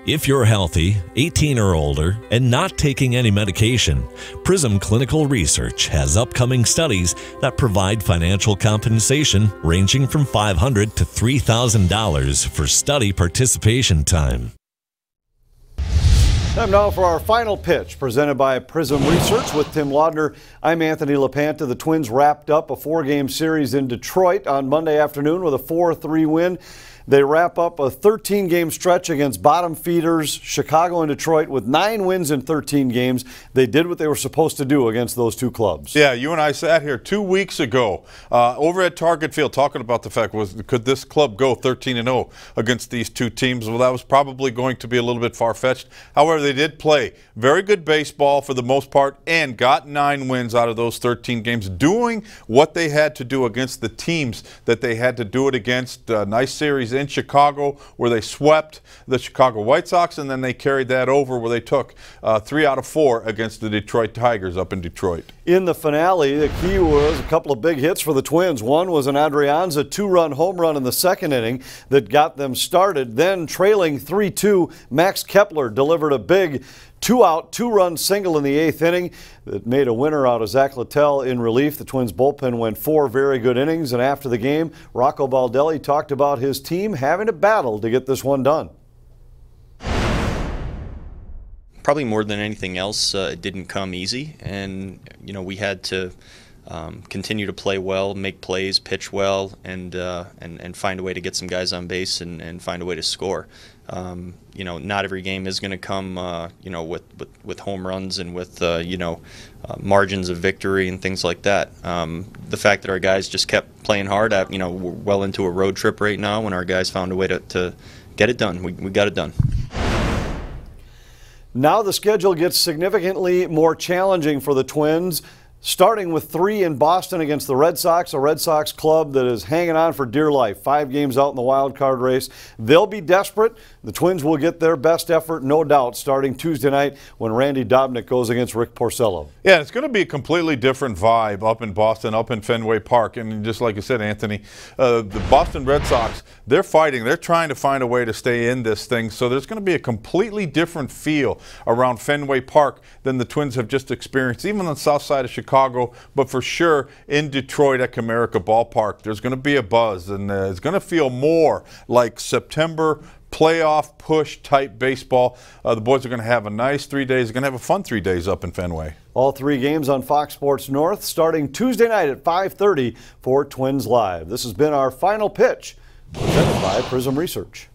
If you're healthy, 18 or older, and not taking any medication, Prism Clinical Research has upcoming studies that provide financial compensation ranging from $500 to $3,000 for study participation time. Time now for our final pitch, presented by Prism Research with Tim Laudner. I'm Anthony LaPanta. The Twins wrapped up a 4-game series in Detroit on Monday afternoon with a 4-3 win. They wrap up a 13-game stretch against bottom feeders Chicago and Detroit with 9 wins in 13 games. They did what they were supposed to do against those two clubs. Yeah, you and I sat here 2 weeks ago over at Target Field talking about the fact, could this club go 13-0 against these two teams? Well, that was probably going to be a little bit far-fetched. However, they did play very good baseball for the most part and got 9 wins out of those 13 games, doing what they had to do against the teams that they had to do it against. Nice series in Chicago where they swept the Chicago White Sox, and then they carried that over where they took 3 out of 4 against the Detroit Tigers up in Detroit. In the finale, the key was a couple of big hits for the Twins. One was an Adrianza 2-run home run in the second inning that got them started. Then trailing 3-2, Max Kepler delivered a big 2-out, 2-run single in the 8th inning that made a winner out of Zach Littell in relief. The Twins bullpen went 4 very good innings, and after the game, Rocco Baldelli talked about his team having to battle to get this one done. Probably more than anything else, it didn't come easy, and we had to continue to play well, make plays, pitch well, and find a way to get some guys on base and find a way to score. Not every game is going to come, with home runs and with margins of victory and things like that. The fact that our guys just kept playing hard, we're well into a road trip right now, and our guys found a way to get it done. We got it done. Now the schedule gets significantly more challenging for the Twins, starting with 3 in Boston against the Red Sox, a Red Sox club that is hanging on for dear life. 5 games out in the wild card race. They'll be desperate. The Twins will get their best effort, no doubt, starting Tuesday night when Randy Dobnak goes against Rick Porcello. Yeah, it's going to be a completely different vibe up in Boston, up in Fenway Park. And just like you said, Anthony, the Boston Red Sox, they're fighting. They're trying to find a way to stay in this thing. So there's going to be a completely different feel around Fenway Park than the Twins have just experienced, even on the south side of Chicago, but for sure in Detroit at Comerica Ballpark. There's going to be a buzz, and it's going to feel more like September playoff push type baseball. The boys are going to have a nice 3 days. They're going to have a fun 3 days up in Fenway. All 3 games on Fox Sports North starting Tuesday night at 5:30 for Twins Live. This has been our final pitch, presented by Prism Research.